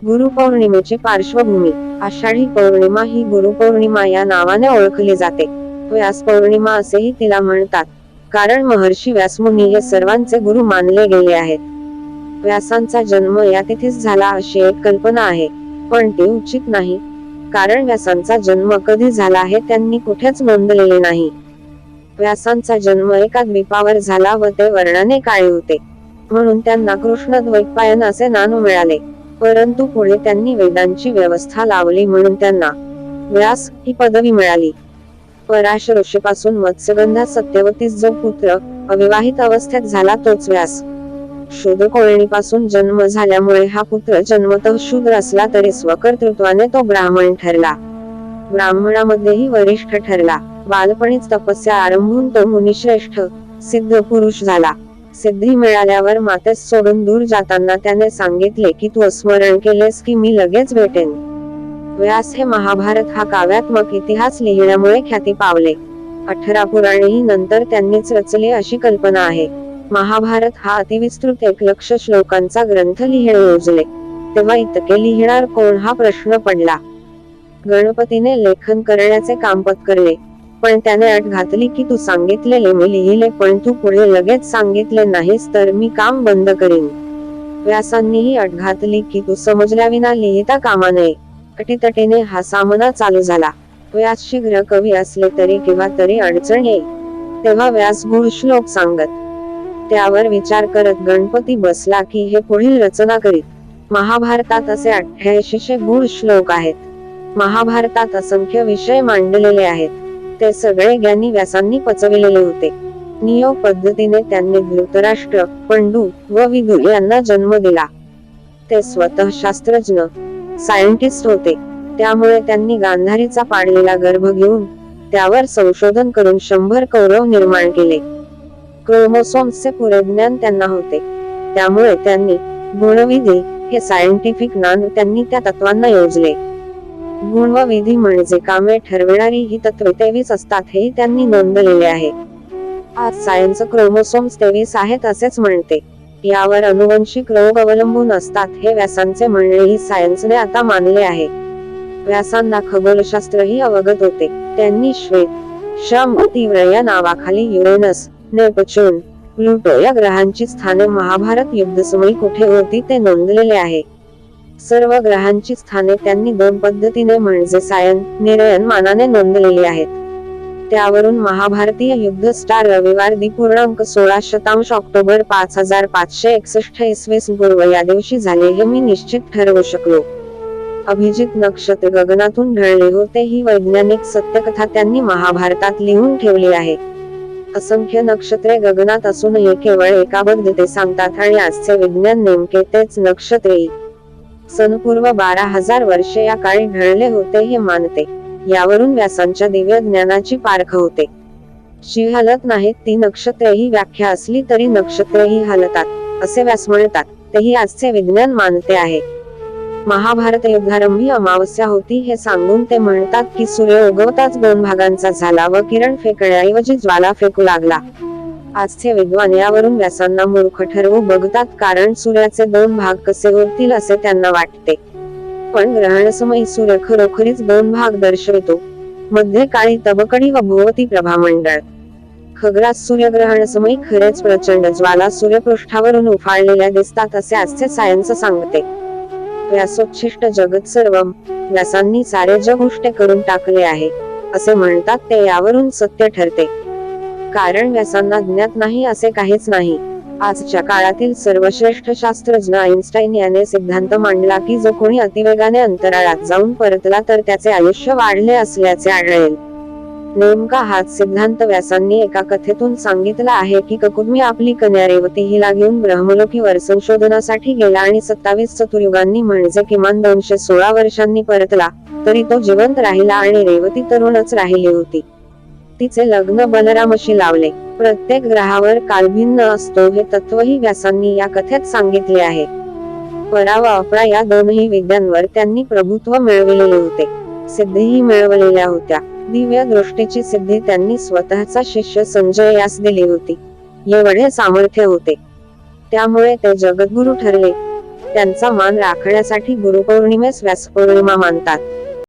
गुरुपौर्णिमेची पार्श्वभूमी. आषाढी पौर्णिमा ही गुरुपौर्णिमा या नावाने ओळखली जाते. व्यास पौर्णिमा असेही तिला म्हणतात, कारण महर्षी व्यासमुनी हे सर्वांचे गुरु मानले गेले आहेत. व्यासांचा जन्म या तिथीस झाला अशी एक कल्पना आहे, पण ती उचित नाही, कारण व्यासांचा जन्म कधी झाला हे त्यांनी कुठेच नोंदलेले नाही. व्यासांचा जन्म एका द्वीपावर झाला व ते वर्णाने काळे होते, म्हणून त्यांना कृष्णद्वैपायन असे नाव मिळाले. परंतु पुढे त्यांनी वेदांची व्यवस्था लावली म्हणून त्यांना व्यास ही पदवी मिळाली. पराशर ऋषीपासून मत्स्यगंधा सत्यवतीस जो पुत्र अविवाहित अवस्थेत झाला तोच व्यास. शूद्र कोळणीपासून जन्म झाल्यामुळे हा पुत्र जन्मतः शूद्र असला तरी स्वकर्तृत्वाने तो ब्राह्मण ठरला. ब्राह्मणामध्येही वरिष्ठ ठरला. बालपणीच तपस्या आरंभून तो मुनिश्रेष्ठ सिद्ध पुरुष झाला. सिद्धी मिळाल्यावर मातेस सोडून दूर जाताना त्याने सांगितले की तू स्मरण केलेस की मी लगेच भेटेन. व्यास हे महाभारत हा काव्यात्मक इतिहास लिहिण्यामुळे ख्याती पावले. 18 पुराणेही नंतर त्यांनीच रचले अशी कल्पना आहे. महाभारत हा अतिविस्तृत 1,00,000 श्लोकांचा ग्रंथ लिहिणे योजले तेव्हा इतके लिहिणार कोण हा प्रश्न पडला. गणपतीने लेखन करण्याचे काम पत्करले, पण त्याने अट घातली की तू सांगितलेले मी लिहिले, पण तू पुढे लगेच सांगितले नाहीस तर मी काम बंद करीन. व्यासांनीही अट घातली की तू समजल्याविना लिहिता कामा नये. अटीतटीने हा सामना चालू झाला. व्यास शीघ्र कवी असले तरी केव्हा तरी अडचण येई. तेव्हा व्यास गूढ श्लोक सांगत. त्यावर विचार करत गणपती बसला की हे पुढील रचना करीत. महाभारतात असे 8800 गूढ श्लोक आहेत. महाभारतात असंख्य विषय मांडलेले आहेत. ते सगळे ज्ञानी व्यासांनी पचविलेले होते. नियोग पद्धतीने त्यांनी धृतराष्ट्र, पंडू व विदुर यांना जन्म दिला. ते स्वतः शास्त्रज्ञ सायंटिस्ट होते, त्यामुळे त्यांनी गांधारीचा पाडलेला गर्भ घेऊन त्यावर संशोधन करून 100 कौरव निर्माण केले. क्रोमोसोम्सचे पुरे ज्ञान त्यांना होते, त्यामुळे त्यांनी गुणविधी हे सायंटिफिक ज्ञान त्यांनी त्या तत्वांना योजले. गुण व विधी म्हणजे कामे ठरविणारी ही तत्वे 23 असतात हेही त्यांनी नोंदलेले आहे. आज सायन्स क्रोमोसोम्स 23 आहेत असेच म्हणते. यावर अनुवंशिक रोग अवलंबून असतात हे व्यासांचे म्हणणेही सायन्सने आता मानले आहे. व्यासांना खगोलशास्त्रही अवगत होते. त्यांनी श्वेत, श्याम तीव्र या नावाखाली युरेनस, नेपच्यून, प्लुटो या ग्रहांची स्थाने महाभारत युद्धसमयी कुठे होती ते नोंदलेले आहे. सर्व ग्रहांची स्थाने त्यांनी 2 पद्धतीने म्हणजे सायन, निरयन मानाने नोंदलेली आहेत. त्यावरून महाभारतीय युद्ध स्टार रविवार दिपूर्णांक 16 ऑक्टोबर 5561 इसवी पूर्व या दिवशी झाले हे मी निश्चित ठरवू शकलो. अभिजित नक्षत्र गगनातून ढळले होते ही वैज्ञानिक सत्यकथा त्यांनी महाभारतात लिहून ठेवली आहे. असंख्य नक्षत्रे गगनात असूनही केवळ एकाबद्ध ते सांगतात आणि आजचे विज्ञान नेमके तेच नक्षत्रे सनपूर्व 12,000 वर्षे या काळी ढळले होते हे मानते. यावरून व्यासांच्या दिव्य ज्ञानाची पारख होते. जी हलत नाहीत ती नक्षत्रे ही व्याख्या असली तरी नक्षत्रेही हलतात असे व्यास म्हणतात, तेही आजचे विज्ञान मानते आहे. महाभारत युद्धारंभी अमावस्या होती हे सांगून ते म्हणतात की सूर्य उगवताच 2 भागांचा झाला व किरण फेकण्याऐवजी ज्वाला फेकू लागला. आजचे विद्वान यावरून व्यासांना मूर्ख ठरवू बघतात, कारण सूर्याचे 2 भाग कसे होतील असे त्यांना वाटते. पण ग्रहणसमयी सूर्य खरोखरीच 2 भाग दर्शवितो, मध्ये काळी तबकडी व भोवती प्रभामंडळ. खग्रास सूर्यग्रहणसमयी खरेच प्रचंड ज्वाला सूर्यपृष्ठावरून उफाळलेल्या दिसतात असे आजचे सायन्स सांगते. व्यासोच्छिष्ट जगत सर्वम, व्यासांनी सारे जग उष्टे करून टाकले आहे असे म्हणतात ते यावरून सत्य ठरते. कारण व्यासांना ज्ञात नाही असे काहीच नाही. आजच्या काळातील सर्वश्रेष्ठ शास्त्रज्ञ आइन्स्टाईन याने सिद्धांत मांडला की जो कोणी अतिवेगाने अंतराळात जाऊन परतला तर त्याचे आयुष्य वाढले असल्याचे आढळेल. नेमका हाच सिद्धांत व्यासांनी एका कथेतून सांगितला आहे की ककुद्मी आपली कन्या रेवती हिला घेऊन ब्रह्मलोकीवर संशोधनासाठी गेला आणि 27 चतुर्युगांनी म्हणजे किमान 216 वर्षांनी परतला, तरी तो जिवंत राहिला आणि रेवती तरुणच राहिली होती. तिचे लग्न बलरामशी लावले. प्रत्येक ग्रहावर काल भिन्न असतो हे तत्वही व्यासांनी या कथेत सांगितले आहे. परा व अपरा या दोनही विद्यांवर त्यांनी प्रभुत्व मिळविलेले होते. सिद्धीही मिळवलेल्या होत्या. दिव्य दृष्टीची सिद्धी त्यांनी स्वतःचा शिष्य संजय यास दिली होती. एवढे सामर्थ्य होते, त्यामुळे ते जगद्गुरु ठरले. त्यांचा मान राखण्यासाठी गुरुपौर्णिमेस व्यासपौर्णिमा मानतात.